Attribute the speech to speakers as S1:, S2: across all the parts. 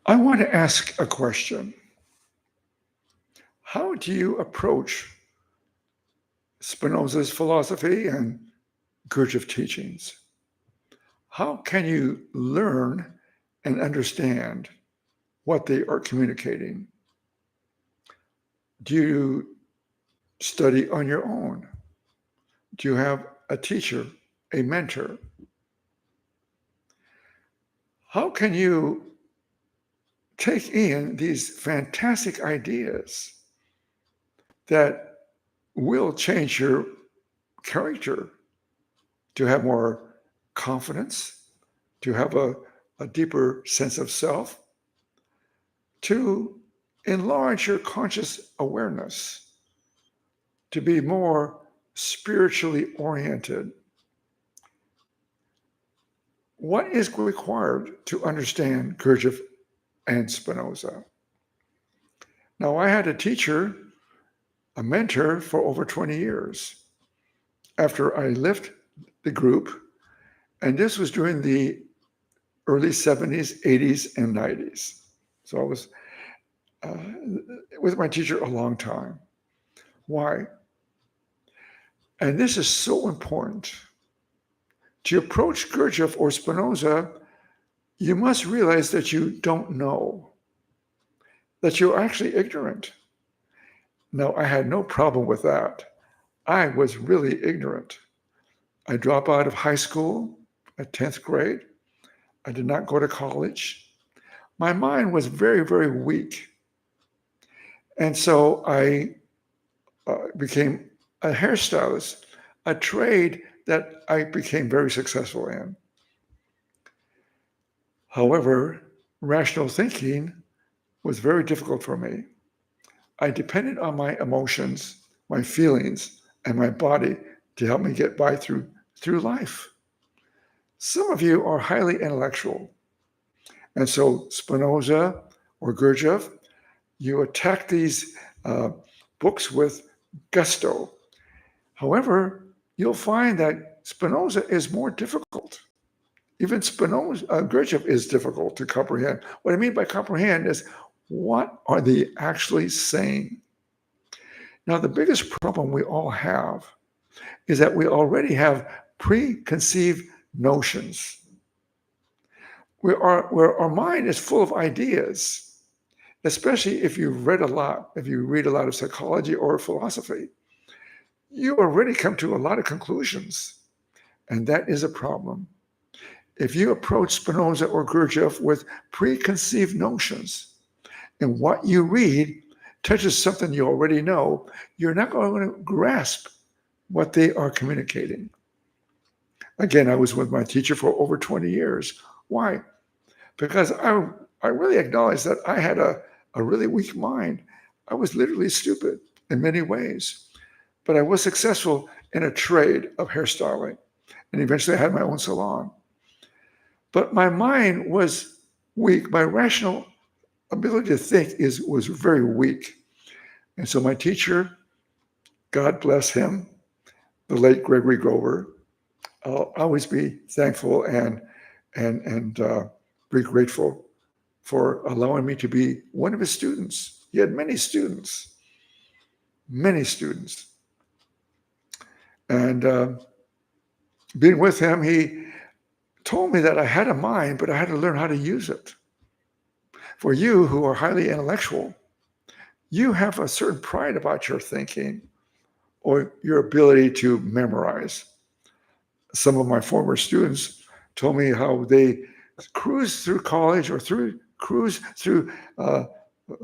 S1: I want to ask a question. How do you approach Spinoza's philosophy and Gurdjieff teachings? How can you learn and understand what they are communicating? Do you study on your own? Do you have a teacher, a mentor? How can you take in these fantastic ideas that will change your character to have more confidence, to have a deeper sense of self, to enlarge your conscious awareness, to be more spiritually oriented? What is required to understand Gurdjieff and Spinoza? Now, I had a teacher, a mentor for over 20 years after I left the group, and this was during the early 70s, 80s, and 90s. So I was with my teacher a long time. Why? And this is so important. To approach Gurdjieff or Spinoza, you must realize that you don't know, that you're actually ignorant. Now, I had no problem with that. I was really ignorant. I dropped out of high school at 10th grade. I did not go to college. My mind was very, very weak. And so I became a hairstylist, a trade that I became very successful in. However, rational thinking was very difficult for me. I depended on my emotions, my feelings, and my body to help me get by through life. Some of you are highly intellectual. And so Spinoza or Gurdjieff, you attack these books with gusto. However, you'll find that Spinoza is more difficult. Even Gurdjieff is difficult to comprehend. What I mean by comprehend is, what are they actually saying? Now, the biggest problem we all have is that we already have preconceived notions. Where our mind is full of ideas, especially if you've read a lot, if you read a lot of psychology or philosophy, you already come to a lot of conclusions, and that is a problem. If you approach Spinoza or Gurdjieff with preconceived notions, and what you read touches something you already know, you're not going to grasp what they are communicating. Again, I was with my teacher for over 20 years. Why? Because I really acknowledged that I had a really weak mind. I was literally stupid in many ways, but I was successful in a trade of hairstyling, and eventually I had my own salon. But my mind was weak. My rational ability to think was very weak. And so my teacher, God bless him, the late Gregory Grover, I'll always be thankful and be grateful for allowing me to be one of his students. He had many students. And being with him, he told me that I had a mind, but I had to learn how to use it. For you who are highly intellectual, you have a certain pride about your thinking or your ability to memorize. Some of my former students told me how they cruised through college or cruised through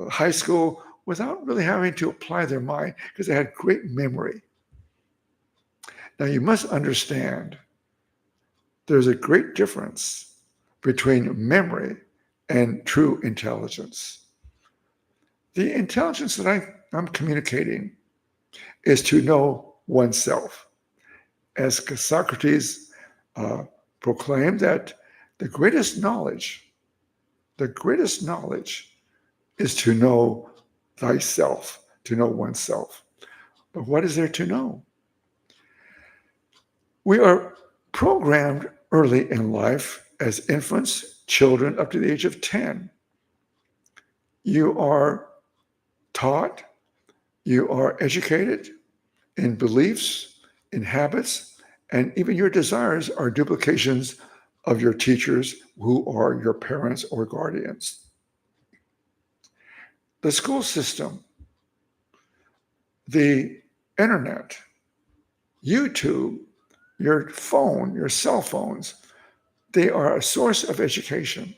S1: high school without really having to apply their mind because they had great memory. Now, you must understand there's a great difference between memory and true intelligence. The intelligence that I'm communicating is to know oneself. As Socrates proclaimed that the greatest knowledge is to know thyself, to know oneself. But what is there to know? We are programmed early in life as infants, children up to the age of 10. You are taught, you are educated in beliefs, in habits, and even your desires are duplications of your teachers who are your parents or guardians. The school system, the internet, YouTube, your phone, your cell phones, they are a source of education.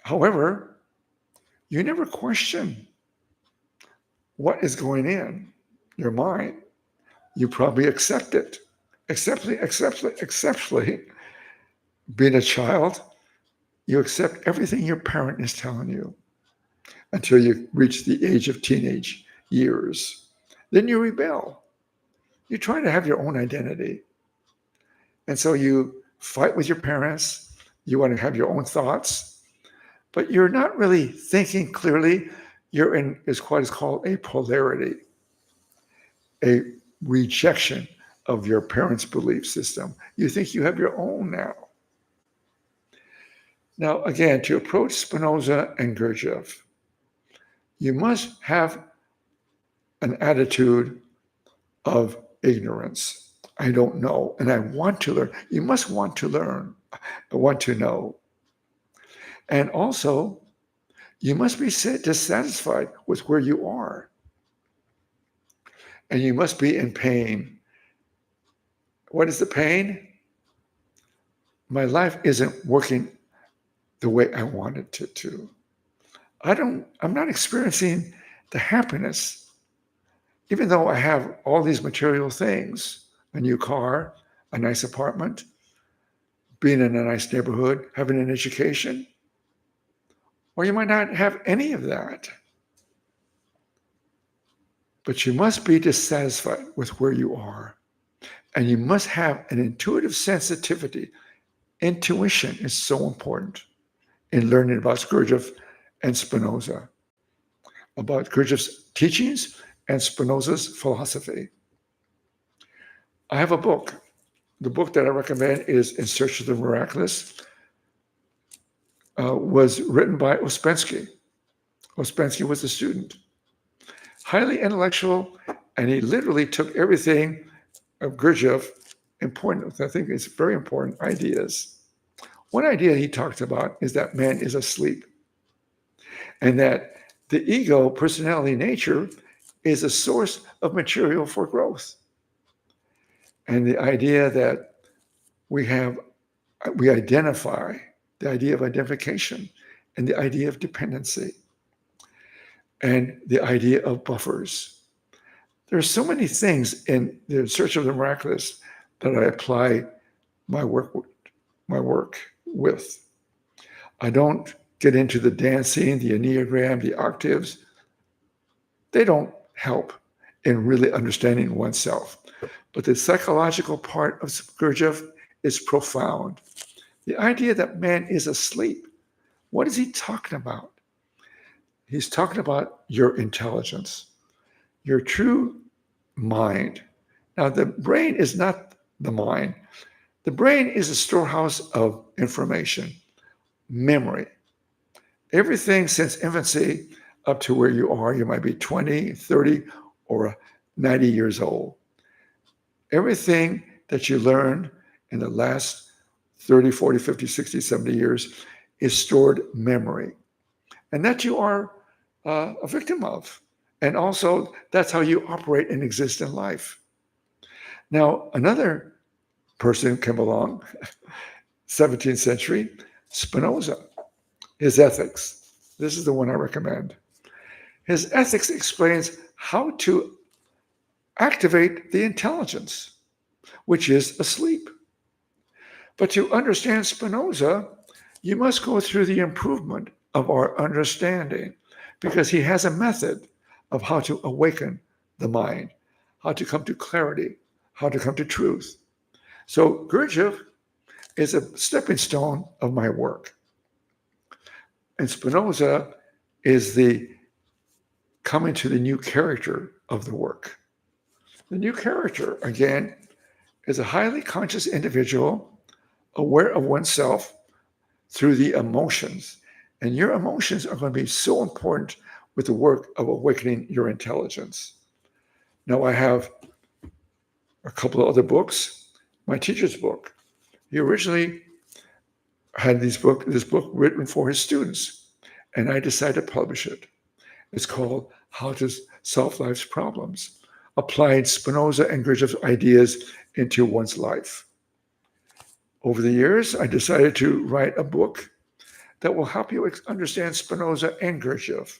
S1: However, you never question what is going in your mind. You probably accept it. Exceptionally, being a child, you accept everything your parent is telling you until you reach the age of teenage years. Then you rebel. You try to have your own identity. And so you fight with your parents. You want to have your own thoughts, but you're not really thinking clearly. You're in what is called a polarity, a rejection of your parents' belief system. You think you have your own now. Now, again, to approach Spinoza and Gurdjieff, you must have an attitude of ignorance. I don't know, and I want to learn. You must want to learn, want to know. And also, you must be dissatisfied with where you are. And you must be in pain. What is the pain? My life isn't working the way I want it to. I'm not experiencing the happiness, even though I have all these material things, a new car, a nice apartment, being in a nice neighborhood, having an education, or you might not have any of that. But you must be dissatisfied with where you are. And you must have an intuitive sensitivity. Intuition is so important in learning about Gurdjieff and Spinoza, about Gurdjieff's teachings and Spinoza's philosophy. I have a book. The book that I recommend is In Search of the Miraculous. Was written by Ouspensky. Ouspensky was a student, highly intellectual, and he literally took everything of Gurdjieff, important, I think it's very important ideas. One idea he talked about is that man is asleep, and that the ego, personality, nature is a source of material for growth. And the idea that we identify, the idea of identification, and the idea of dependency, and the idea of buffers. There are so many things in the Search of the Miraculous that I apply my work with. I don't get into the dancing, the Enneagram, the octaves. They don't help in really understanding oneself. But the psychological part of Gurdjieff is profound. The idea that man is asleep. What is he talking about? He's talking about your intelligence, your true mind. Now, the brain is not the mind. The brain is a storehouse of information, memory. Everything since infancy up to where you are, you might be 20, 30, or 90 years old. Everything that you learned in the last 30, 40, 50, 60, 70 years is stored memory. And that you are a victim of. And also, that's how you operate and exist in life. Now, another person came along, 17th century, Spinoza, his ethics. This is the one I recommend. His ethics explains how to activate the intelligence, which is asleep. But to understand Spinoza, you must go through the improvement of our understanding, because he has a method of how to awaken the mind, how to come to clarity, how to come to truth. So Gurdjieff is a stepping stone of my work. And Spinoza is the coming to the new character of the work. The new character, again, is a highly conscious individual, aware of oneself through the emotions. And your emotions are going to be so important with the work of awakening your intelligence. Now, I have a couple of other books. My teacher's book. He originally had this book written for his students, and I decided to publish it. It's called How to Solve Life's Problems, applying Spinoza and Gurdjieff's ideas into one's life. Over the years, I decided to write a book that will help you understand Spinoza and Gurdjieff,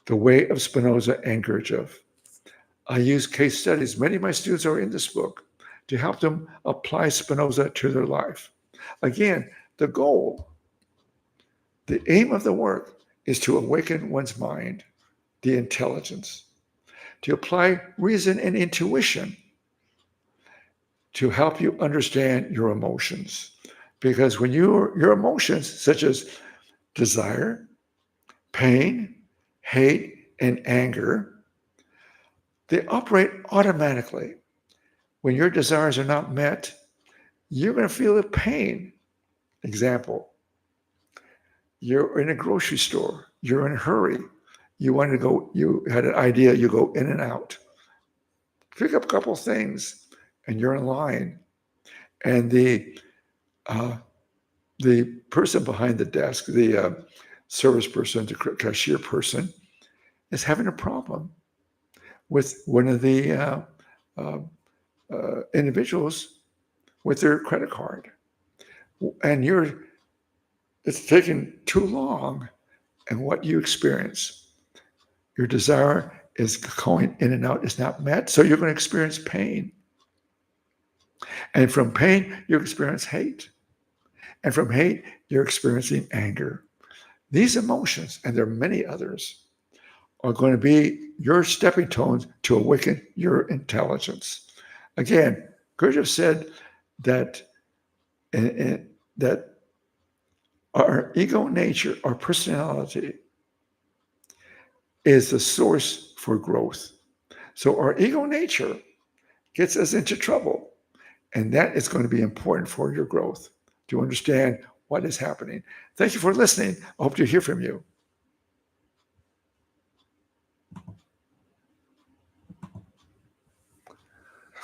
S1: the way of Spinoza and Gurdjieff. I use case studies. Many of my students are in this book to help them apply Spinoza to their life. Again, the goal, the aim of the work is to awaken one's mind, the intelligence, to apply reason and intuition to help you understand your emotions. Because when your emotions, such as desire, pain, hate, and anger, they operate automatically. When your desires are not met, you're going to feel the pain. Example, you're in a grocery store, you're in a hurry, you want to go, you had an idea, you go in and out, pick up a couple things, and you're in line. And the person behind the desk, the service person, the cashier person, is having a problem with one of the individuals with their credit card. And it's taking too long. And what you experience, your desire is going in and out, is not met. So you're going to experience pain. And from pain, you experience hate. And from hate, you're experiencing anger. These emotions, and there are many others, are going to be your stepping stones to awaken your intelligence. Again, Gurdjieff said that our ego nature, our personality, is the source for growth. So our ego nature gets us into trouble. And that is going to be important for your growth, to understand what is happening. Thank you for listening. I hope to hear from you.